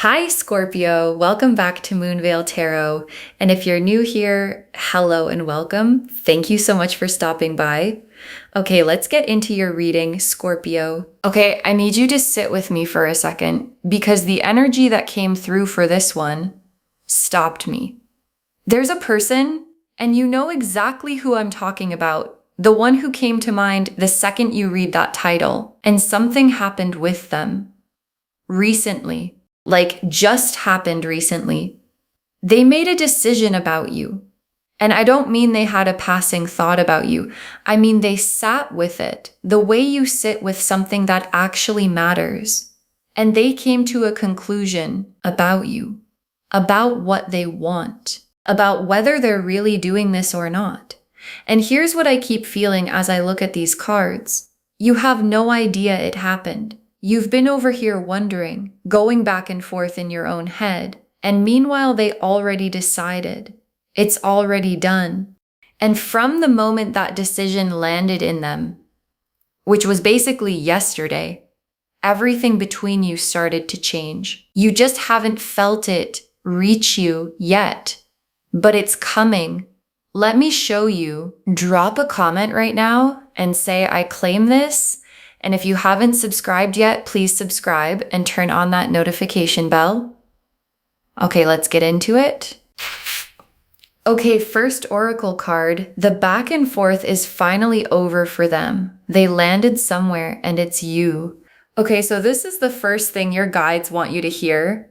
Hi, Scorpio. Welcome back to Moonveil Tarot. And if you're new here, hello and welcome. Thank you so much for stopping by. Okay, let's get into your reading, Scorpio. Okay, I need you to sit with me for a second because the energy that came through for this one stopped me. There's a person, and you know exactly who I'm talking about. The one who came to mind the second you read that title, and something happened with them. Recently. Like just happened recently. They made a decision about you. And I don't mean they had a passing thought about you. I mean they sat with it, the way you sit with something that actually matters. And they came to a conclusion about you, about what they want, about whether they're really doing this or not. And here's what I keep feeling as I look at these cards. You have no idea it happened. You've been over here wondering, going back and forth in your own head, and meanwhile they already decided. It's already done. And from the moment that decision landed in them, which was basically yesterday, everything between you started to change. You just haven't felt it reach you yet, but it's coming. Let me show you. Drop a comment right now and say, I claim this. And if you haven't subscribed yet, please subscribe and turn on that notification bell. Okay, let's get into it. Okay, first oracle card. The back and forth is finally over for them. They landed somewhere and it's you. Okay, so this is the first thing your guides want you to hear.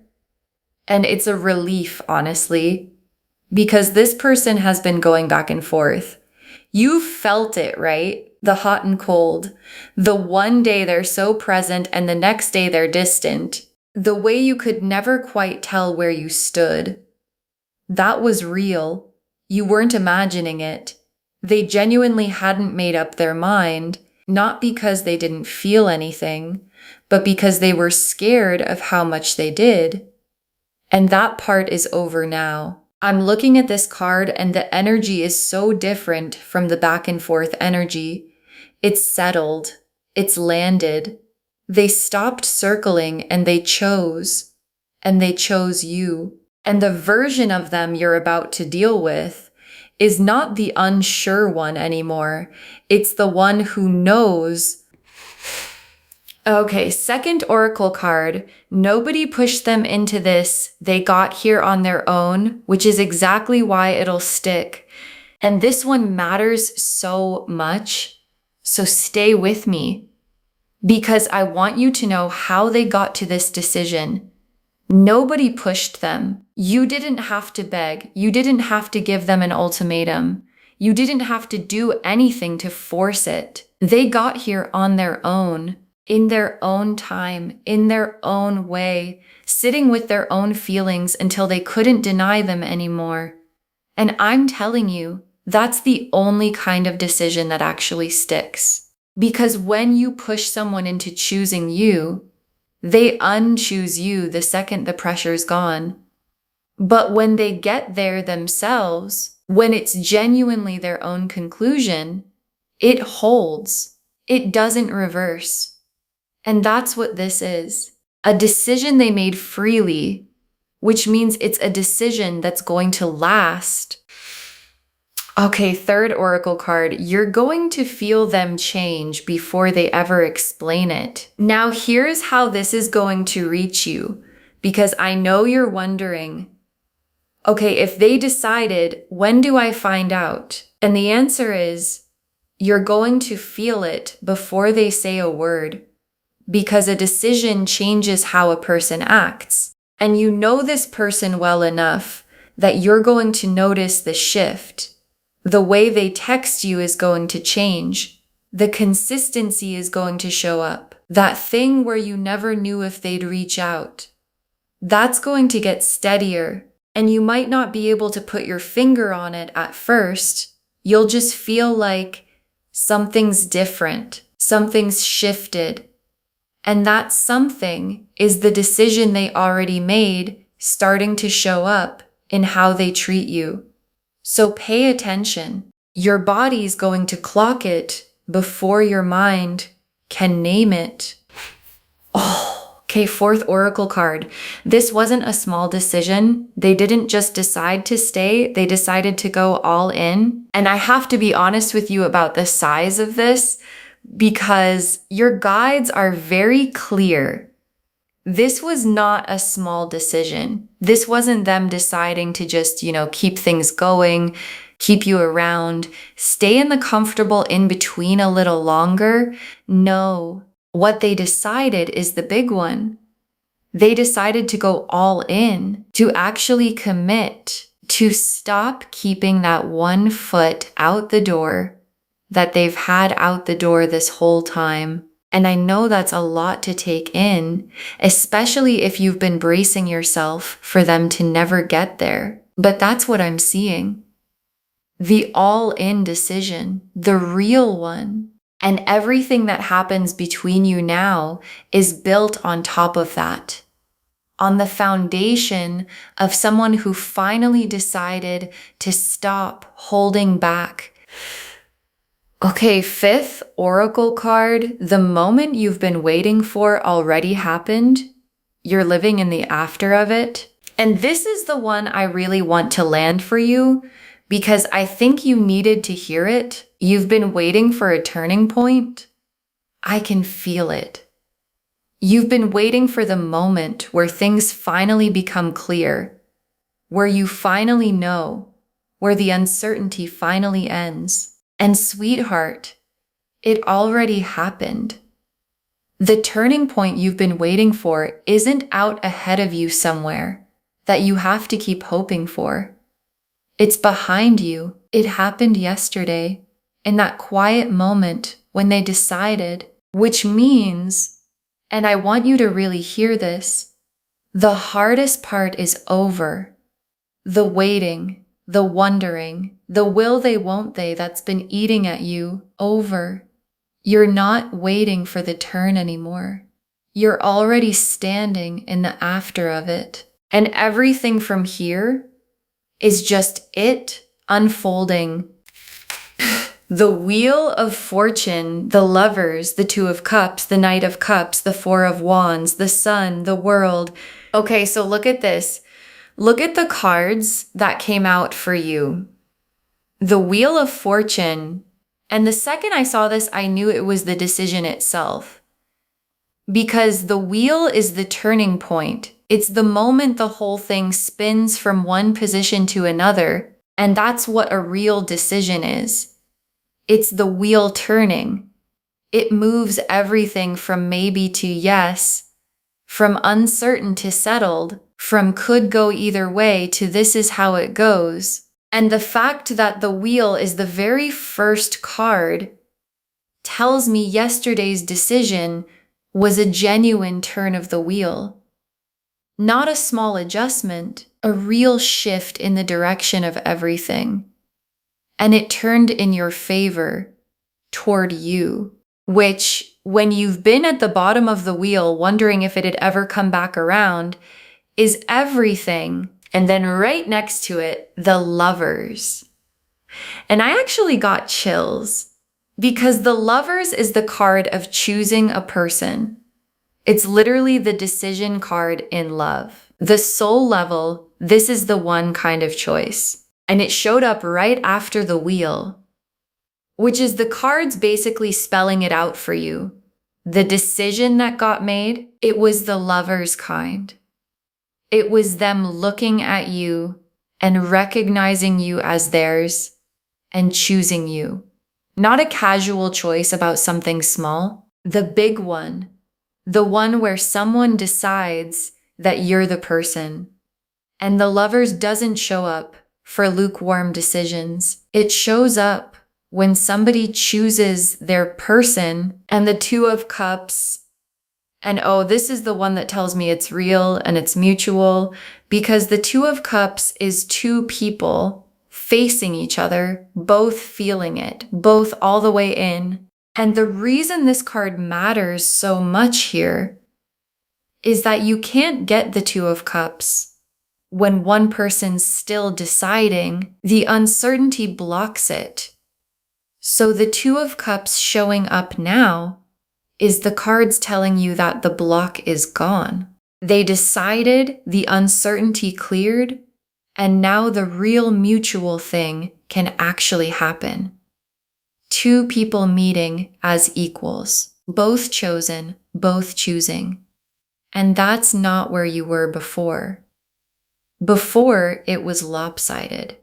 And it's a relief, honestly, because this person has been going back and forth. You felt it, right? The hot and cold. The one day they're so present and the next day they're distant. The way you could never quite tell where you stood. That was real. You weren't imagining it. They genuinely hadn't made up their mind, not because they didn't feel anything, but because they were scared of how much they did. And that part is over now. I'm looking at this card and the energy is so different from the back and forth energy. It's settled. It's landed. They stopped circling and they chose. And they chose you. And the version of them you're about to deal with is not the unsure one anymore. It's the one who knows. Okay, second oracle card. Nobody pushed them into this. They got here on their own, which is exactly why it'll stick. And this one matters so much. So stay with me because I want you to know how they got to this decision. Nobody pushed them. You didn't have to beg. You didn't have to give them an ultimatum. You didn't have to do anything to force it. They got here on their own. In their own time, in their own way, sitting with their own feelings until they couldn't deny them anymore. And I'm telling you, that's the only kind of decision that actually sticks. Because when you push someone into choosing you, they unchoose you the second the pressure's gone. But when they get there themselves, when it's genuinely their own conclusion, it holds. It doesn't reverse. And that's what this is. A decision they made freely, which means it's a decision that's going to last. Okay, third oracle card. You're going to feel them change before they ever explain it. Now, here's how this is going to reach you, because I know you're wondering, okay, if they decided, when do I find out? And the answer is, you're going to feel it before they say a word. Because a decision changes how a person acts. And you know this person well enough that you're going to notice the shift. The way they text you is going to change. The consistency is going to show up. That thing where you never knew if they'd reach out. That's going to get steadier. And you might not be able to put your finger on it at first. You'll just feel like something's different. Something's shifted. And that something is the decision they already made starting to show up in how they treat you. So pay attention. Your body's going to clock it before your mind can name it. Oh, Okay, fourth oracle card. This wasn't a small decision. They didn't just decide to stay, they decided to go all in. And I have to be honest with you about the size of this because your guides are very clear. This was not a small decision. This wasn't them deciding to just, keep things going, keep you around, stay in the comfortable in between a little longer. No. What they decided is the big one. They decided to go all in, to actually commit, to stop keeping that one foot out the door that they've had out the door this whole time. And I know that's a lot to take in, especially if you've been bracing yourself for them to never get there. But that's what I'm seeing. The all-in decision, the real one. And everything that happens between you now is built on top of that, on the foundation of someone who finally decided to stop holding back. Okay, fifth oracle card, the moment you've been waiting for already happened. You're living in the after of it. And this is the one I really want to land for you because I think you needed to hear it. You've been waiting for a turning point. I can feel it. You've been waiting for the moment where things finally become clear, where you finally know, where the uncertainty finally ends. And sweetheart, it already happened. The turning point you've been waiting for isn't out ahead of you somewhere that you have to keep hoping for. It's behind you. It happened yesterday, in that quiet moment when they decided, which means, and I want you to really hear this, the hardest part is over. The waiting, the wondering, the will they, won't they that's been eating at you, over. You're not waiting for the turn anymore. You're already standing in the after of it. And everything from here is just it unfolding. The Wheel of Fortune, the Lovers, the Two of Cups, the Knight of Cups, the Four of Wands, the Sun, the World. Okay, so look at this. Look at the cards that came out for you. The Wheel of Fortune. And the second I saw this, I knew it was the decision itself. Because the wheel is the turning point. It's the moment the whole thing spins from one position to another. And that's what a real decision is. It's the wheel turning. It moves everything from maybe to yes, from uncertain to settled, from could go either way to this is how it goes. And the fact that the wheel is the very first card tells me yesterday's decision was a genuine turn of the wheel. Not a small adjustment, a real shift in the direction of everything. And it turned in your favor toward you, which when you've been at the bottom of the wheel wondering if it had ever come back around, is everything. And then right next to it, the Lovers. And I actually got chills because the Lovers is the card of choosing a person. It's literally the decision card in love. The soul level, this is the one kind of choice. And it showed up right after the wheel, which is the cards basically spelling it out for you. The decision that got made, it was the Lovers kind. It was them looking at you and recognizing you as theirs and choosing you. Not a casual choice about something small, the big one, the one where someone decides that you're the person. And the Lovers doesn't show up for lukewarm decisions. It shows up when somebody chooses their person. And the Two of Cups, and oh, this is the one that tells me it's real and it's mutual, because the Two of Cups is two people facing each other, both feeling it, both all the way in. And the reason this card matters so much here is that you can't get the Two of Cups when one person's still deciding. The uncertainty blocks it. So the Two of Cups showing up now is the cards telling you that the block is gone. They decided, the uncertainty cleared, and now the real mutual thing can actually happen. Two people meeting as equals, both chosen, both choosing. And that's not where you were before. Before, it was lopsided.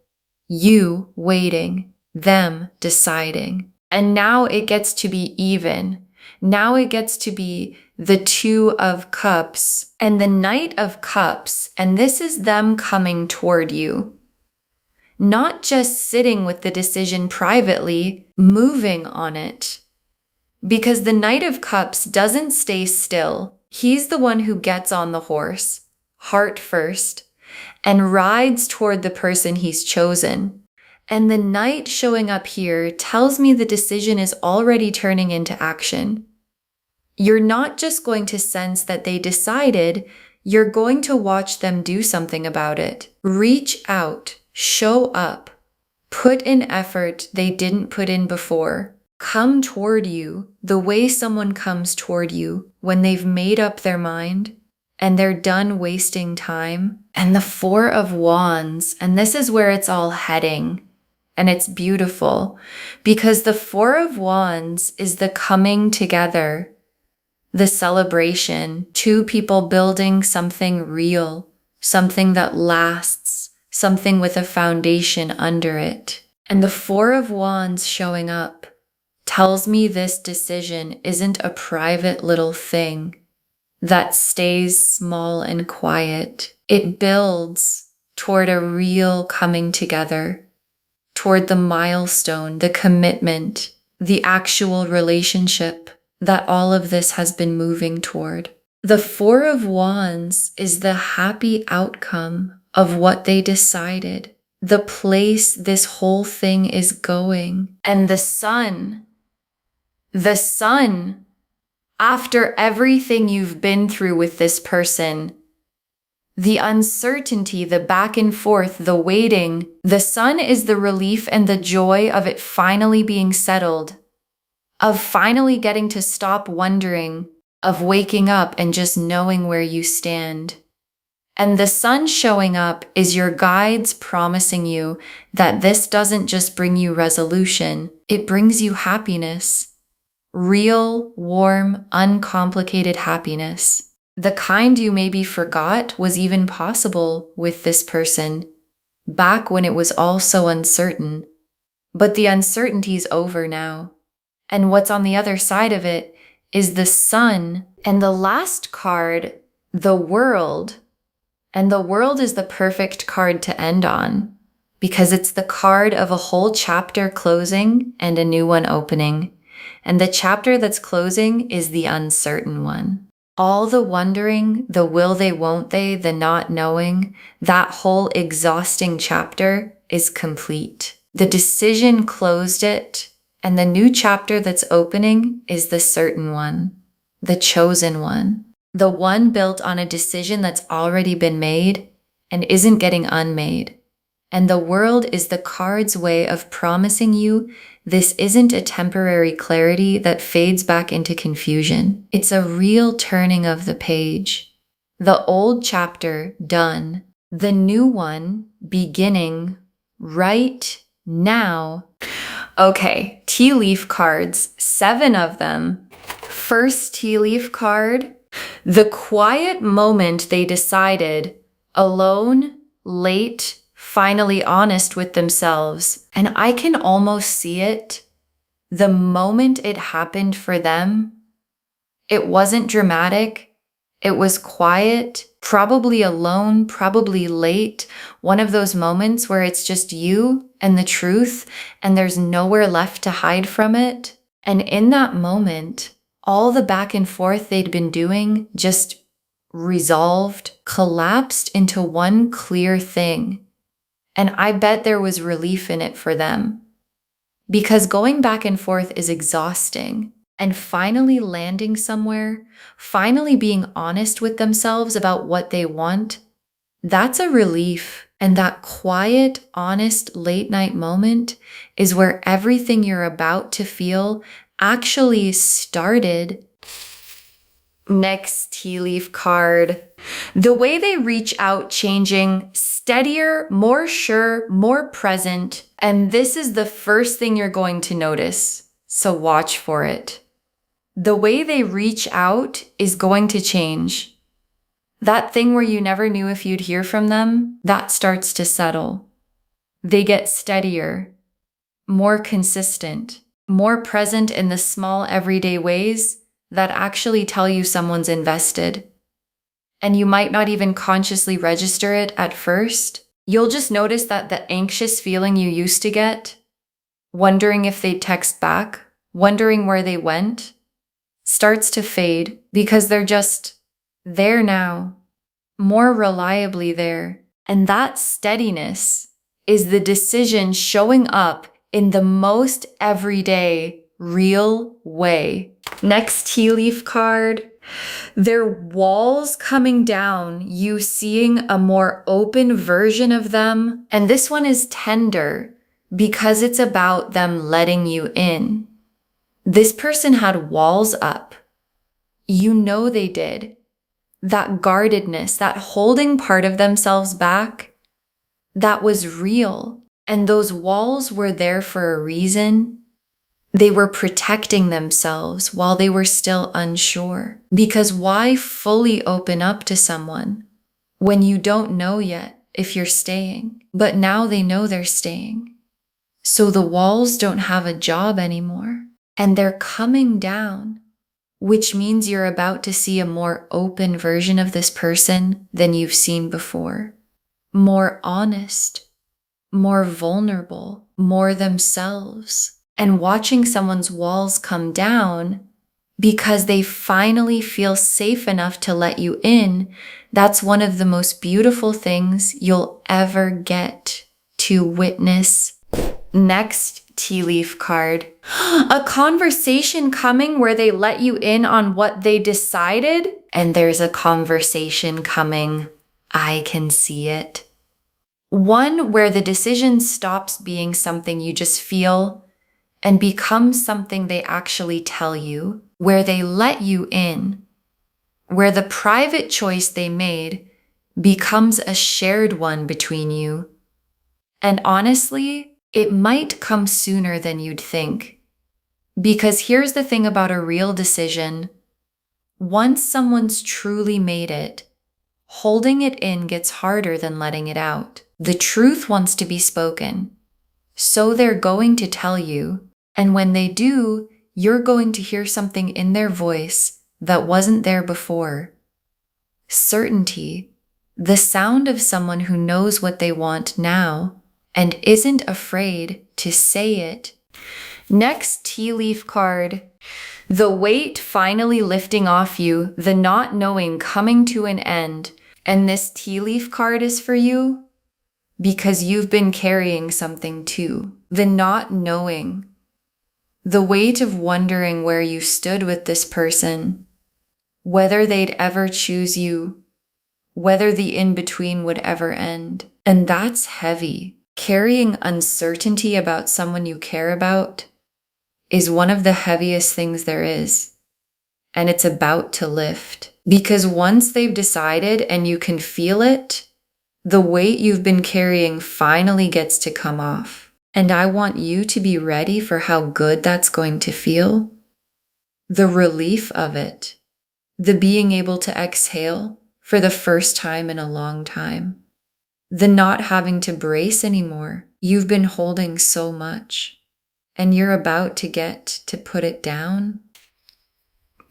You waiting, them deciding. And now it gets to be even. Now it gets to be the Two of Cups and the Knight of Cups, and this is them coming toward you. Not just sitting with the decision privately, moving on it. Because the Knight of Cups doesn't stay still. He's the one who gets on the horse, heart first, and rides toward the person he's chosen. And the Knight showing up here tells me the decision is already turning into action. You're not just going to sense that they decided, you're going to watch them do something about it. Reach out, show up, put in effort they didn't put in before. Come toward you the way someone comes toward you when they've made up their mind and they're done wasting time. And the Four of Wands, and this is where it's all heading. And it's beautiful because the Four of Wands is the coming together, the celebration, two people building something real, something that lasts, something with a foundation under it. And the Four of Wands showing up tells me this decision isn't a private little thing that stays small and quiet. It builds toward a real coming together, toward the milestone, the commitment, the actual relationship that all of this has been moving toward. The Four of Wands is the happy outcome of what they decided, the place this whole thing is going. And the sun, after everything you've been through with this person, the uncertainty, the back and forth, the waiting, the sun is the relief and the joy of it finally being settled, of finally getting to stop wondering, of waking up and just knowing where you stand. And the sun showing up is your guides promising you that this doesn't just bring you resolution, it brings you happiness. Real, warm, uncomplicated happiness. The kind you maybe forgot was even possible with this person back when it was all so uncertain. But the uncertainty's over now. And what's on the other side of it is the sun. And the last card, the World. And the World is the perfect card to end on because it's the card of a whole chapter closing and a new one opening. And the chapter that's closing is the uncertain one. All the wondering, the will they, won't they, the not knowing, that whole exhausting chapter is complete. The decision closed it, and the new chapter that's opening is the certain one, the chosen one, the one built on a decision that's already been made and isn't getting unmade. And the World is the card's way of promising you this isn't a temporary clarity that fades back into confusion. It's a real turning of the page. The old chapter done, the new one beginning right now. Okay, tea leaf cards, 7 of them. First tea leaf card, the quiet moment they decided, alone, late, finally honest with themselves. And I can almost see it. The moment it happened for them, it wasn't dramatic. It was quiet, probably alone, probably late. One of those moments where it's just you and the truth, and there's nowhere left to hide from it. And in that moment, all the back and forth they'd been doing just resolved, collapsed into one clear thing. And I bet there was relief in it for them. Because going back and forth is exhausting. And finally landing somewhere, finally being honest with themselves about what they want, that's a relief. And that quiet, honest, late night moment is where everything you're about to feel actually started. Next tea leaf card. The way they reach out changing, steadier, more sure, more present. And this is the first thing you're going to notice. So watch for it. The way they reach out is going to change. That thing where you never knew if you'd hear from them, that starts to settle. They get steadier, more consistent, more present in the small everyday ways that actually tell you someone's invested. And you might not even consciously register it at first. You'll just notice that the anxious feeling you used to get, wondering if they'd text back, wondering where they went, starts to fade because they're just there now, more reliably there. And that steadiness is the decision showing up in the most everyday, real way. Next tea leaf card. Their walls coming down, you seeing a more open version of them. And this one is tender because it's about them letting you in. This person had walls up. You know they did. That guardedness, that holding part of themselves back, that was real. And those walls were there for a reason. They were protecting themselves while they were still unsure. Because why fully open up to someone when you don't know yet if you're staying? But now they know they're staying. So the walls don't have a job anymore. And they're coming down, which means you're about to see a more open version of this person than you've seen before. More honest, more vulnerable, more themselves. And watching someone's walls come down because they finally feel safe enough to let you in, that's one of the most beautiful things you'll ever get to witness. Next tea leaf card. A conversation coming where they let you in on what they decided, and there's a conversation coming. I can see it. One where the decision stops being something you just feel and becomes something they actually tell you, where they let you in, where the private choice they made becomes a shared one between you. And honestly, it might come sooner than you'd think. Because here's the thing about a real decision. Once someone's truly made it, holding it in gets harder than letting it out. The truth wants to be spoken. So they're going to tell you. And when they do, you're going to hear something in their voice that wasn't there before. Certainty, the sound of someone who knows what they want now and isn't afraid to say it. Next tea leaf card. The weight finally lifting off you, the not knowing coming to an end. And this tea leaf card is for you because you've been carrying something too. The not knowing. The weight of wondering where you stood with this person, whether they'd ever choose you, whether the in-between would ever end. And that's heavy. Carrying uncertainty about someone you care about is one of the heaviest things there is. And it's about to lift. Because once they've decided and you can feel it, the weight you've been carrying finally gets to come off. And I want you to be ready for how good that's going to feel. The relief of it. The being able to exhale for the first time in a long time. The not having to brace anymore. You've been holding so much. And you're about to get to put it down.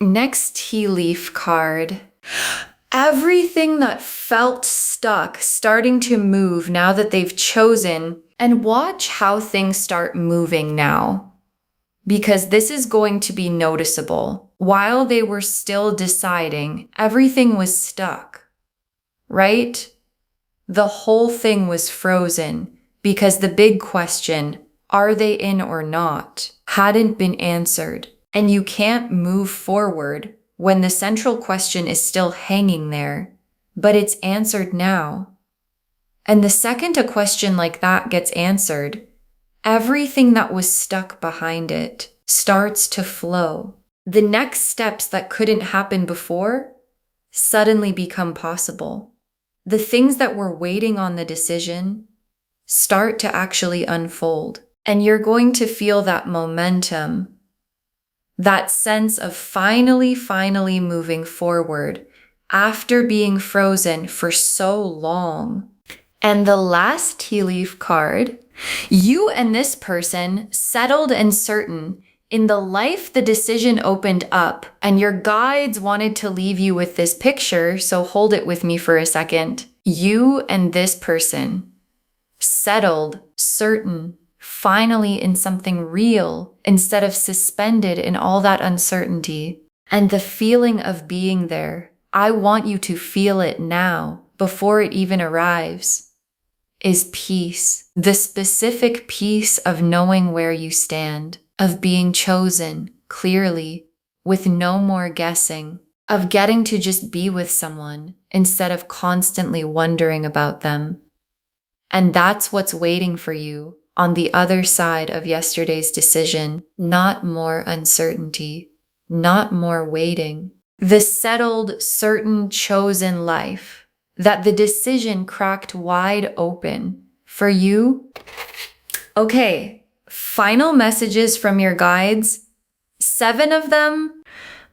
Next tea leaf card. Everything that felt stuck starting to move now that they've chosen. And watch how things start moving now, because this is going to be noticeable. While they were still deciding, everything was stuck, right? The whole thing was frozen because the big question, are they in or not, hadn't been answered. And you can't move forward when the central question is still hanging there, but it's answered now. And the second a question like that gets answered, everything that was stuck behind it starts to flow. The next steps that couldn't happen before suddenly become possible. The things that were waiting on the decision start to actually unfold. And you're going to feel that momentum, that sense of finally moving forward after being frozen for so long. And the last tea leaf card, you and this person settled and certain in the life the decision opened up, and your guides wanted to leave you with this picture, so hold it with me for a second. You and this person settled, certain, finally in something real instead of suspended in all that uncertainty. And the feeling of being there, I want you to feel it now before it even arrives, is peace. The specific peace of knowing where you stand, of being chosen clearly with no more guessing, of getting to just be with someone instead of constantly wondering about them. And that's what's waiting for you on the other side of yesterday's decision. Not more uncertainty, not more waiting. The settled, certain, chosen life that the decision cracked wide open for you. Okay, final messages from your guides. 7 of them.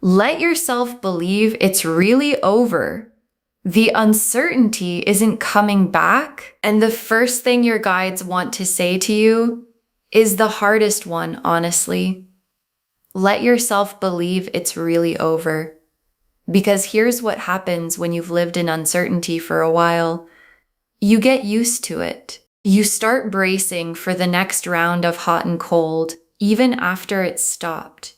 Let yourself believe it's really over. The uncertainty isn't coming back. And the first thing your guides want to say to you is the hardest one, honestly. Let yourself believe it's really over. Because here's what happens when you've lived in uncertainty for a while. You get used to it. You start bracing for the next round of hot and cold, even after it's stopped.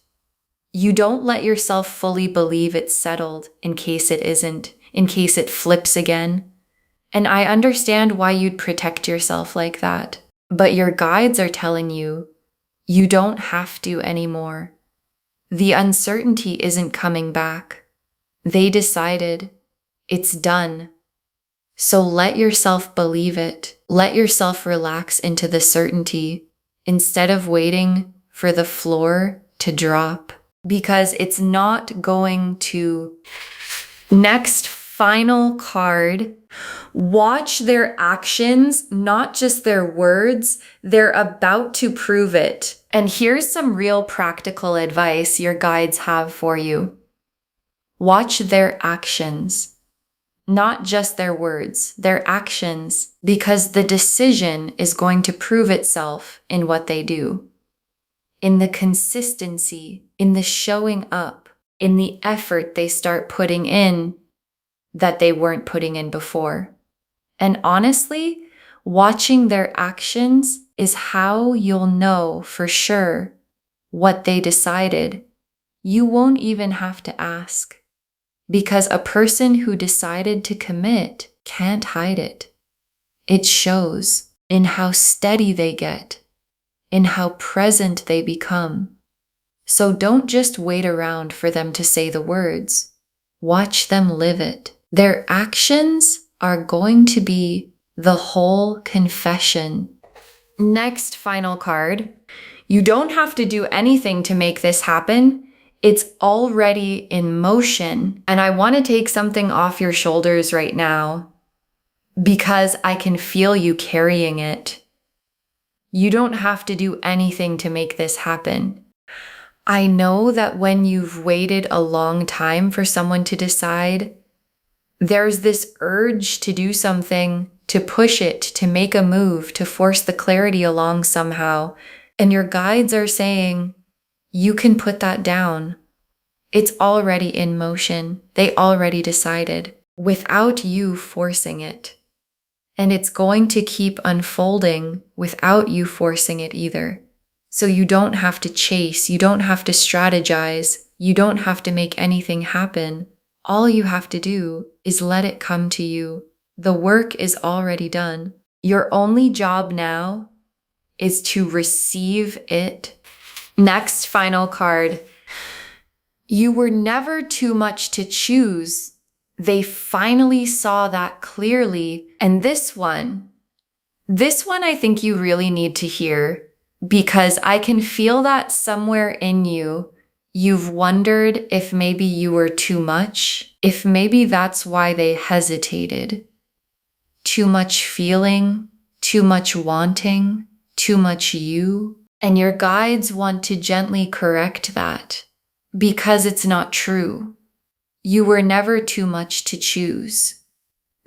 You don't let yourself fully believe it's settled in case it isn't, in case it flips again. And I understand why you'd protect yourself like that. But your guides are telling you, you don't have to anymore. The uncertainty isn't coming back. They decided it's done. So let yourself believe it. Let yourself relax into the certainty instead of waiting for the floor to drop, because it's not going to. Next, final card. Watch their actions, not just their words. They're about to prove it. And here's some real practical advice your guides have for you. Watch their actions, not just their words, their actions, because the decision is going to prove itself in what they do, in the consistency, in the showing up, in the effort they start putting in that they weren't putting in before. And honestly, watching their actions is how you'll know for sure what they decided. You won't even have to ask. Because a person who decided to commit can't hide it. It shows in how steady they get, in how present they become. So don't just wait around for them to say the words. Watch them live it. Their actions are going to be the whole confession. Next final card. You don't have to do anything to make this happen. It's already in motion. And I want to take something off your shoulders right now because I can feel you carrying it. You don't have to do anything to make this happen. I know that when you've waited a long time for someone to decide, there's this urge to do something, to push it, to make a move, to force the clarity along somehow. And your guides are saying, you can put that down. It's already in motion. They already decided without you forcing it. And it's going to keep unfolding without you forcing it either. So you don't have to chase. You don't have to strategize. You don't have to make anything happen. All you have to do is let it come to you. The work is already done. Your only job now is to receive it. Next final card. You were never too much to choose. They finally saw that clearly. And this one I think you really need to hear, because I can feel that somewhere in you, You've wondered if maybe you were too much, if maybe that's why they hesitated. Too much feeling, too much wanting, too much you. And your guides want to gently correct that because it's not true. You were never too much to choose.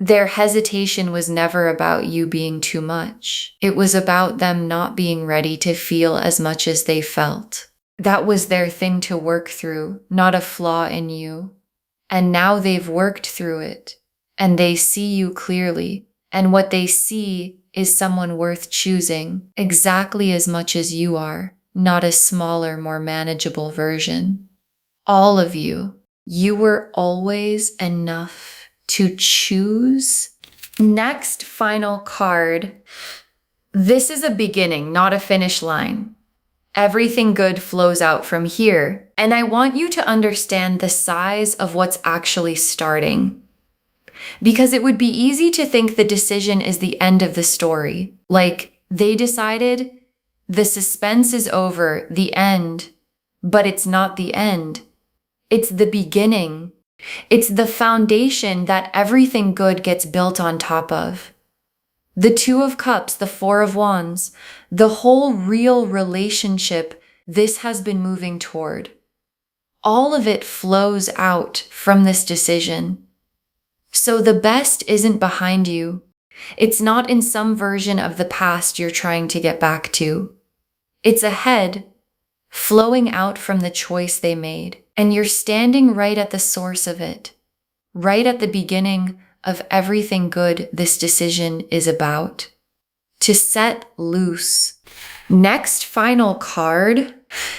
Their hesitation was never about you being too much. It was about them not being ready to feel as much as they felt. That was their thing to work through, not a flaw in you. And now they've worked through it, and they see you clearly. And what they see is someone worth choosing exactly as much as you are, not a smaller, more manageable version. All of you, you were always enough to choose. Next, final card. This is a beginning, not a finish line. Everything good flows out from here. And I want you to understand the size of what's actually starting. Because it would be easy to think the decision is the end of the story. Like, they decided, the suspense is over, the end. But it's not the end. It's the beginning. It's the foundation that everything good gets built on top of. The Two of Cups, the Four of Wands, the whole real relationship this has been moving toward. All of it flows out from this decision. So the best isn't behind you. It's not in some version of the past you're trying to get back to. It's ahead, flowing out from the choice they made. And you're standing right at the source of it, right at the beginning of everything good this decision is about. To set loose. Next final card.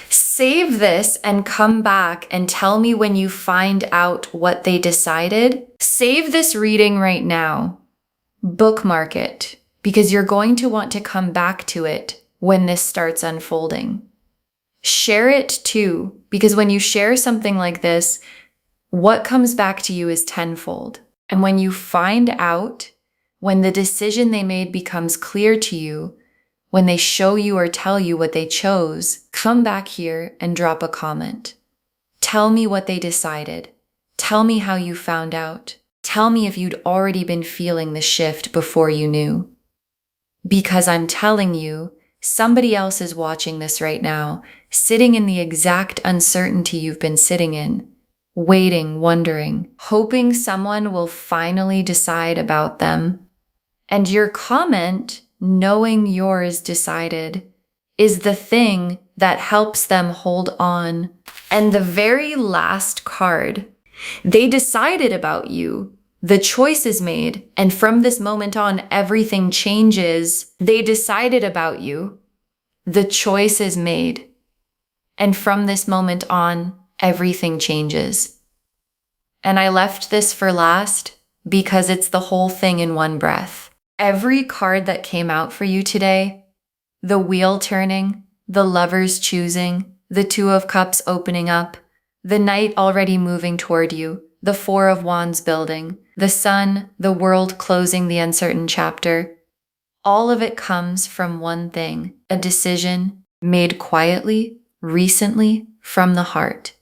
Save this and come back and tell me when you find out what they decided. Save this reading right now. Bookmark it, because you're going to want to come back to it when this starts unfolding. Share it too, because when you share something like this, what comes back to you is tenfold. And when you find out, when the decision they made becomes clear to you, when they show you or tell you what they chose, come back here and drop a comment. Tell me what they decided. Tell me how you found out. Tell me if you'd already been feeling the shift before you knew. Because I'm telling you, somebody else is watching this right now, sitting in the exact uncertainty you've been sitting in, waiting, wondering, hoping someone will finally decide about them. And your comment, knowing yours decided, is the thing that helps them hold on. And the very last card, they decided about you. The choice is made, and from this moment on, everything changes. They decided about you. The choice is made. And from this moment on, everything changes. And I left this for last because it's the whole thing in one breath. Every card that came out for you today, the wheel turning, the lovers choosing, the Two of Cups opening up, the Knight already moving toward you, the Four of Wands building, the Sun, the world closing the uncertain chapter. All of it comes from one thing, a decision made quietly, recently, from the heart.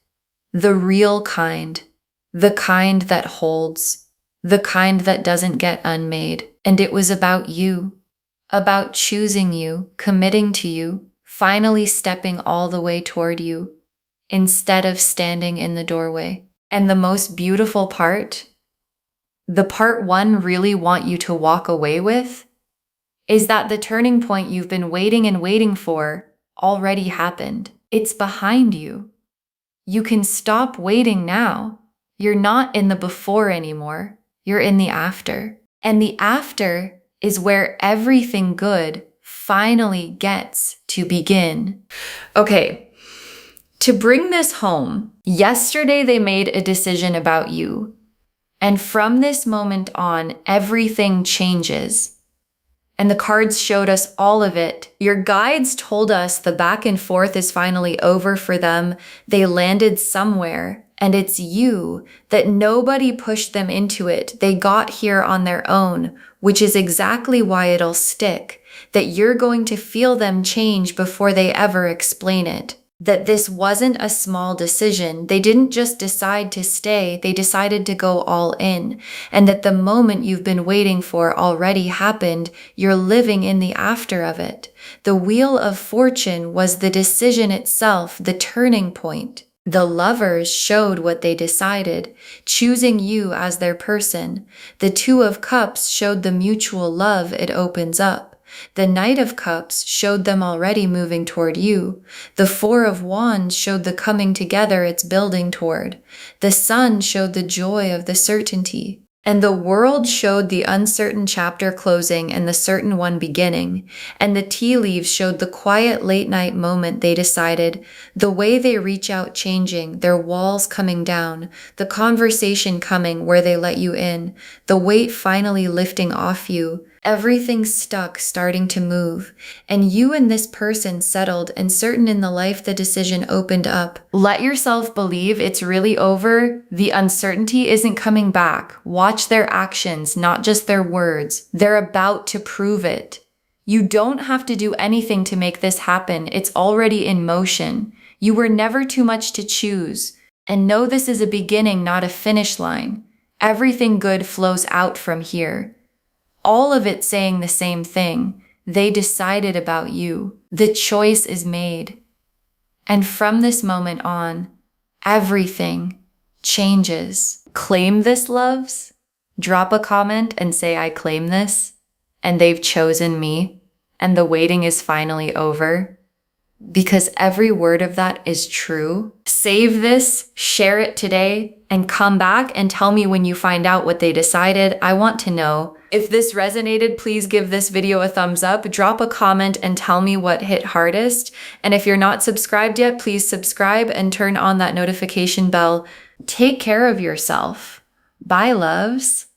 The real kind, the kind that holds, the kind that doesn't get unmade. And it was about you, about choosing you, committing to you, finally stepping all the way toward you, instead of standing in the doorway. And the most beautiful part, the part one really want you to walk away with, is that the turning point you've been waiting and waiting for already happened. It's behind you. You can stop waiting now. You're not in the before anymore. You're in the after. And the after is where everything good finally gets to begin. Okay, to bring this home, yesterday they made a decision about you. And from this moment on, everything changes. And the cards showed us all of it. Your guides told us the back and forth is finally over for them. They landed somewhere. And it's you, that nobody pushed them into it. They got here on their own, which is exactly why it'll stick. That you're going to feel them change before they ever explain it. that this wasn't a small decision. They didn't just decide to stay, they decided to go all in. And that the moment you've been waiting for already happened. You're living in the after of it. The Wheel of Fortune was the decision itself, the turning point. The Lovers showed what they decided, choosing you as their person. The Two of Cups showed the mutual love it opens up. The Knight of Cups showed them already moving toward you. The Four of Wands showed the coming together it's building toward. The Sun showed the joy of the certainty. And the World showed the uncertain chapter closing and the certain one beginning. And the tea leaves showed the quiet late night moment they decided, the way they reach out changing, their walls coming down, the conversation coming where they let you in, the weight finally lifting off you, everything stuck starting to move, and you and this person settled and certain in the life the decision opened up. Let yourself believe it's really over. The uncertainty isn't coming back. Watch their actions, not just their words. They're about to prove it. You don't have to do anything to make this happen. It's already in motion. You were never too much to choose. And know this is a beginning, not a finish line. Everything good flows out from here. All of it saying the same thing. They decided about you. The choice is made. And from this moment on, everything changes. Claim this, loves. Drop a comment and say, I claim this. And they've chosen me. And the waiting is finally over. Because every word of that is true. Save this, share it today, and come back and tell me when you find out what they decided. I want to know. If this resonated, please give this video a thumbs up, drop a comment and tell me what hit hardest. And if you're not subscribed yet, please subscribe and turn on that notification bell. Take care of yourself. Bye, loves.